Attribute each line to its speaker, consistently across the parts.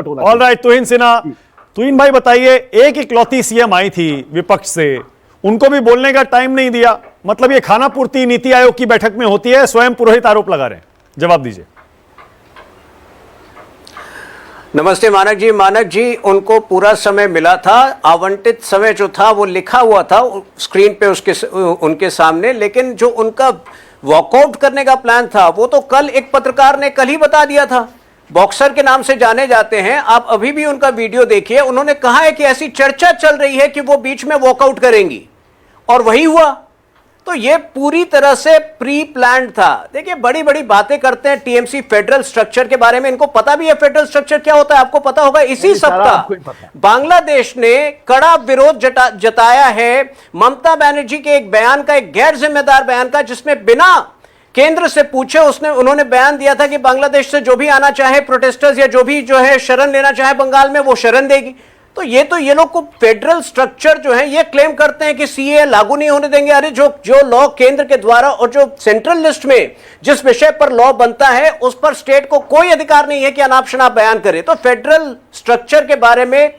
Speaker 1: प्रकट होना।
Speaker 2: ऑलराइट, तुहिन सिन्हा, तुहिन भाई बताइए, एक इकलौती सीएम आई थी विपक्ष से, उनको भी बोलने का टाइम नहीं दिया, मतलब ये खाना पूर्ति नीति आयोग की बैठक में होती है, स्वयं पुरोहित आरोप लगा रहे हैं, जवाब दीजिए।
Speaker 3: नमस्ते मानक जी, उनको पूरा समय मिला था, आवंटित समय जो था वो लिखा हुआ था स्क्रीन पे उनके सामने, लेकिन जो उनका वॉकआउट करने का प्लान था वो तो कल एक पत्रकार ने कल ही बता दिया था। बॉक्सर के नाम से जाने जाते हैं, आप अभी भी उनका वीडियो देखिए, उन्होंने कहा है कि ऐसी चर्चा चल रही है कि वो बीच में वॉकआउट करेंगी, और वही हुआ। तो ये पूरी तरह से प्री प्लान्ड था। देखिए, बड़ी बड़ी बातें करते हैं टीएमसी फेडरल स्ट्रक्चर के बारे में, इनको पता भी है फेडरल स्ट्रक्चर क्या होता है, आपको पता होगा। इसी सप्ताह बांग्लादेश ने कड़ा विरोध जताया है ममता बनर्जी के एक बयान का, एक गैर जिम्मेदार बयान का, जिसमें बिना केंद्र से पूछे उन्होंने बयान दिया था कि बांग्लादेश से जो भी आना चाहे प्रोटेस्टर्स या जो भी जो है शरण लेना चाहे बंगाल में, वो शरण देगी। तो ये लोग को फेडरल स्ट्रक्चर जो है ये क्लेम करते हैं कि सीए लागू नहीं होने देंगे। अरे जो लॉ केंद्र के द्वारा और जो सेंट्रल लिस्ट में जिस विषय पर लॉ बनता है उस पर स्टेट को कोई अधिकार नहीं है कि अनाप शनाप बयान करे। तो फेडरल स्ट्रक्चर के बारे में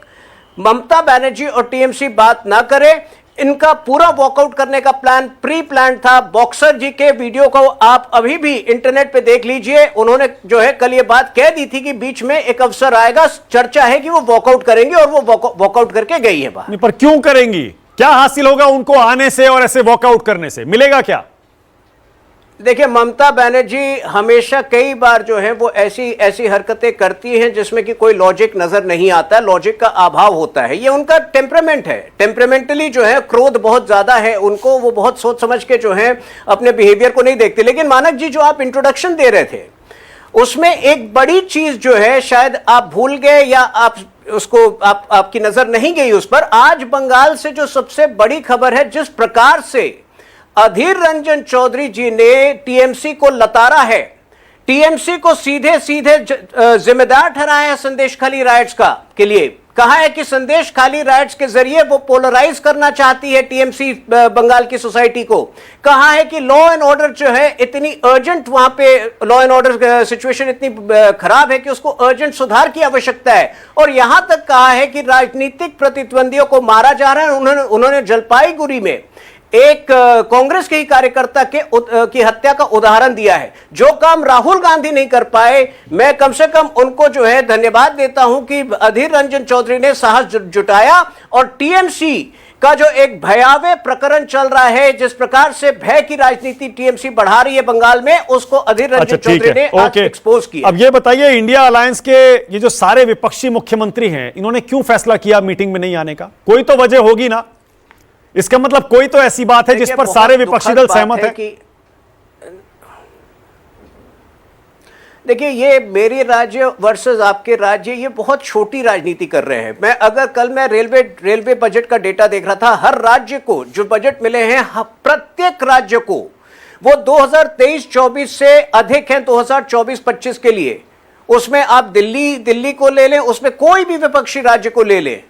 Speaker 3: ममता बनर्जी और टीएमसी बात ना करे। इनका पूरा वॉकआउट करने का प्लान प्री प्लान था। बॉक्सर जी के वीडियो को आप अभी भी इंटरनेट पे देख लीजिए। उन्होंने जो है कल ये बात कह दी थी कि बीच में एक अवसर आएगा, चर्चा है कि वो वॉकआउट करेंगे, और वो वॉकआउट करके गई है बात।
Speaker 2: पर क्यों करेंगी? क्या हासिल होगा उनको आने से और ऐसे वॉकआउट करने से? मिलेगा क्या?
Speaker 3: देखिए, ममता बनर्जी हमेशा कई बार जो है वो ऐसी हरकतें करती हैं जिसमें कि कोई लॉजिक नजर नहीं आता, लॉजिक का अभाव होता है। ये उनका टेम्परामेंट है। टेम्परामेंटली जो है क्रोध बहुत ज्यादा है उनको, वो बहुत सोच समझ के जो है अपने बिहेवियर को नहीं देखते। लेकिन मानक जी, जो आप इंट्रोडक्शन दे रहे थे उसमें एक बड़ी चीज जो है शायद आप भूल गए, या आपकी नजर नहीं गई उस पर। आज बंगाल से जो सबसे बड़ी खबर है, जिस प्रकार से अधीर रंजन चौधरी जी ने टीएमसी को लताड़ा है, टीएमसी को सीधे सीधे जिम्मेदार ठहराया है संदेश खाली राइट्स के लिए। कहा है कि संदेश खाली राइट्स के जरिए वो पोलराइज करना चाहती है टीएमसी बंगाल की सोसाइटी को। कहा है कि लॉ एंड ऑर्डर जो है इतनी अर्जेंट, वहां पे लॉ एंड ऑर्डर सिचुएशन इतनी खराब है कि उसको अर्जेंट सुधार की आवश्यकता है। और यहां तक कहा है कि राजनीतिक प्रतिद्वंदियों को मारा जा रहा है। उन्होंने जलपाईगुड़ी में एक कांग्रेस के ही कार्यकर्ता की हत्या का उदाहरण दिया है। जो काम राहुल गांधी नहीं कर पाए, मैं कम से कम उनको जो है धन्यवाद देता हूं कि अधीर रंजन चौधरी ने साहस जुटाया। और टीएमसी का जो एक भयावह प्रकरण चल रहा है, जिस प्रकार से भय की राजनीति टीएमसी बढ़ा रही है बंगाल में, उसको अधीर रंजन चौधरी ने आज एक्सपोज किया।
Speaker 2: अब ये बताइए, इंडिया अलायंस के ये जो सारे विपक्षी मुख्यमंत्री हैं, इन्होंने क्यों फैसला किया मीटिंग में नहीं आने का? कोई तो वजह होगी ना। इसका मतलब कोई तो ऐसी बात है जिस पर सारे विपक्षी दल सहमत है
Speaker 3: कि देखिए, ये मेरे राज्य वर्सेस आपके राज्य, ये बहुत छोटी राजनीति कर रहे हैं। कल मैं रेलवे बजट का डेटा देख रहा था। हर राज्य को जो बजट मिले हैं, प्रत्येक राज्य को वो 2023-24 से अधिक हैं 2024-25 के लिए। उसमें आप दिल्ली को ले लें, उसमें कोई भी विपक्षी राज्य को ले लें,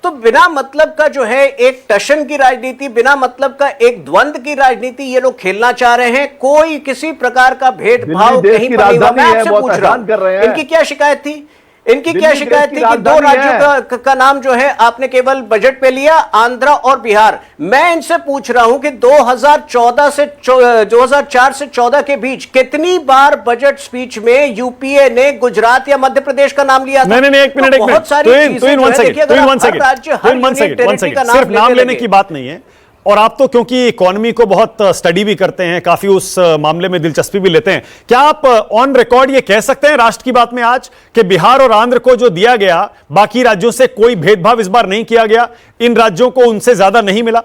Speaker 3: तो बिना मतलब का जो है एक टशन की राजनीति, बिना मतलब का एक द्वंद्व की राजनीति ये लोग खेलना चाह रहे हैं। कोई किसी प्रकार का भेदभाव कहीं पर नहीं। मैं आपसे पूछ रहा हूं, इनकी क्या शिकायत थी? इनकी क्या शिकायत थी कि दो राज्यों का नाम जो है आपने केवल बजट पे लिया, आंध्र और बिहार। मैं इनसे पूछ रहा हूं कि 2004 से 14 के बीच कितनी बार बजट स्पीच में यूपीए ने गुजरात या मध्य प्रदेश का नाम लिया था?
Speaker 2: नहीं, एक मिनट,
Speaker 3: बहुत सारी
Speaker 2: सिर्फ नाम लेने की बात नहीं है। और आप तो क्योंकि इकोनॉमी को बहुत स्टडी भी करते हैं, काफी उस मामले में दिलचस्पी भी लेते हैं, क्या आप ऑन रिकॉर्ड ये कह सकते हैं राष्ट्र की बात में आज कि बिहार और आंध्र को जो दिया गया, बाकी राज्यों से कोई भेदभाव इस बार नहीं किया गया, इन राज्यों को उनसे ज्यादा नहीं मिला?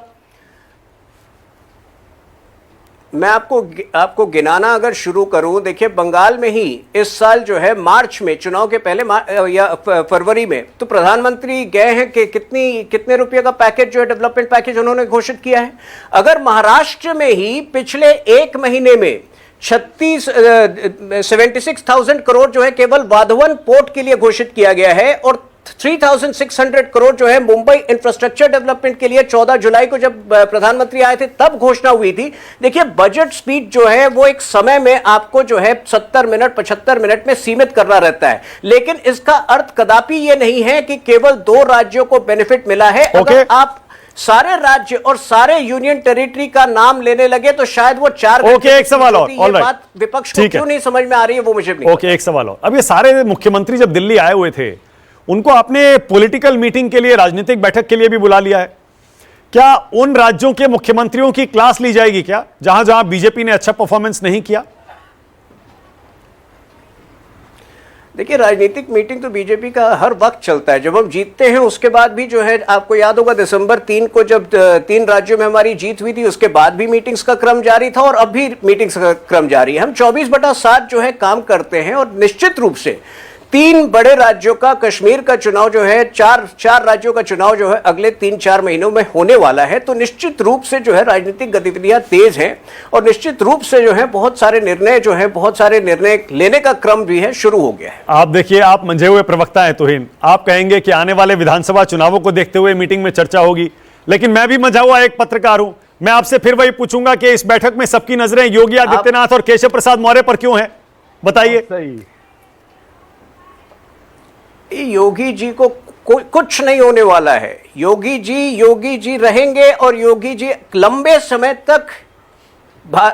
Speaker 3: मैं आपको गिनाना अगर शुरू करूं, देखिए बंगाल में ही इस साल जो है मार्च में, चुनाव के पहले या फरवरी में, तो प्रधानमंत्री गए हैं कि कितने रुपए का पैकेज जो है डेवलपमेंट पैकेज उन्होंने घोषित किया है। अगर महाराष्ट्र में ही पिछले एक महीने में 76,000 करोड़ जो है केवल वाधवन पोर्ट के लिए घोषित किया गया है, और 3,600 करोड़ जो है मुंबई इंफ्रास्ट्रक्चर डेवलपमेंट के लिए 14 जुलाई को जब प्रधानमंत्री आए थे तब घोषणा हुई थी। देखिए बजट स्पीच जो है वो एक समय में आपको जो है 70 मिनट 75 मिनट में सीमित करना रहता है, लेकिन इसका अर्थ कदापि ये नहीं है कि केवल 2 राज्यों को बेनिफिट मिला है। अगर आप सारे राज्य और सारे यूनियन टेरिटरी का नाम लेने लगे तो शायद वो 4
Speaker 2: ओके, एक सवाल और,
Speaker 3: ये बात विपक्ष को क्यों नहीं समझ में आ रही है वो मुझे नहीं।
Speaker 2: ओके, एक सवाल और। अब ये सारे मुख्यमंत्री जब दिल्ली आए हुए थे, उनको आपने पॉलिटिकल मीटिंग के लिए, राजनीतिक बैठक के लिए भी बुला लिया है क्या? उन राज्यों के मुख्यमंत्रियों की क्लास ली जाएगी क्या जहां जहां बीजेपी ने अच्छा परफॉर्मेंस नहीं किया?
Speaker 3: देखिए राजनीतिक मीटिंग तो बीजेपी का हर वक्त चलता है। जब हम जीतते हैं उसके बाद भी जो है, आपको याद होगा दिसंबर 3 को जब 3 राज्यों में हमारी जीत हुई थी, उसके बाद भी मीटिंग्स का क्रम जारी था और अब भी मीटिंग्स का क्रम जारी है। हम 24/7 जो है काम करते हैं और निश्चित रूप से 3 बड़े राज्यों का, कश्मीर का चुनाव जो है, 4 राज्यों का चुनाव जो है अगले 3-4 महीनों में होने वाला है। तो निश्चित रूप से जो है राजनीतिक गतिविधियां तेज हैं और निश्चित रूप से जो है बहुत सारे निर्णय लेने का क्रम भी है शुरू हो गया है।
Speaker 2: आप देखिए, आप मंझे हुए प्रवक्ता हैं तुहिन, आप कहेंगे कि आने वाले विधानसभा चुनावों को देखते हुए मीटिंग में चर्चा होगी, लेकिन मैं भी मंझा हुआ एक पत्रकार हूं। मैं आपसे फिर वही पूछूंगा कि इस बैठक में सबकी नजरें योगी आदित्यनाथ और केशव प्रसाद मौर्य पर क्यों है? बताइए।
Speaker 3: योगी जी को कुछ नहीं होने वाला है। योगी जी रहेंगे और योगी जी लंबे समय तक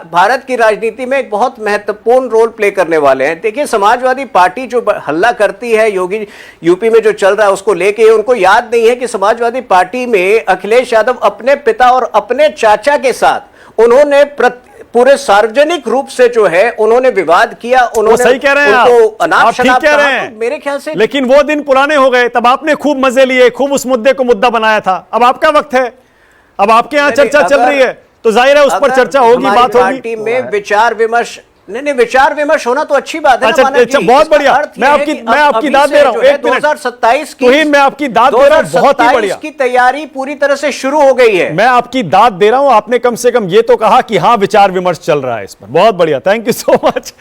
Speaker 3: भारत की राजनीति में एक बहुत महत्वपूर्ण रोल प्ले करने वाले हैं। देखिए समाजवादी पार्टी जो हल्ला करती है योगी यूपी में जो चल रहा है उसको लेके, उनको याद नहीं है कि समाजवादी पार्टी में अखिलेश यादव अपने पिता और अपने चाचा के साथ उन्होंने पूरे सार्वजनिक रूप से जो है उन्होंने विवाद किया। उन्होंने
Speaker 2: सही कह रहे हैं आप ठीक कह रहे हैं,
Speaker 3: तो मेरे ख्याल से,
Speaker 2: लेकिन वो दिन पुराने हो गए। तब आपने खूब मजे लिए, खूब उस मुद्दे को मुद्दा बनाया था। अब आपका वक्त है, अब आपके यहां चर्चा चल रही है तो जाहिर है उस पर चर्चा होगी, बात होगी।
Speaker 3: पार्टी में विचार विमर्श नहीं, विचार विमर्श होना तो अच्छी बात है।
Speaker 2: अच्छा, बहुत बढ़िया। मैं आपकी दाद दे रहा हूं।
Speaker 3: 2027 की,
Speaker 2: मैं आपकी दाद दे रहा हूं, बहुत ही बढ़िया।
Speaker 3: की तैयारी पूरी तरह से शुरू हो गई है।
Speaker 2: मैं आपकी दाद दे रहा हूं। आपने कम से कम ये तो कहा कि हाँ विचार विमर्श चल रहा है इस पर, बहुत बढ़िया, थैंक यू सो मच।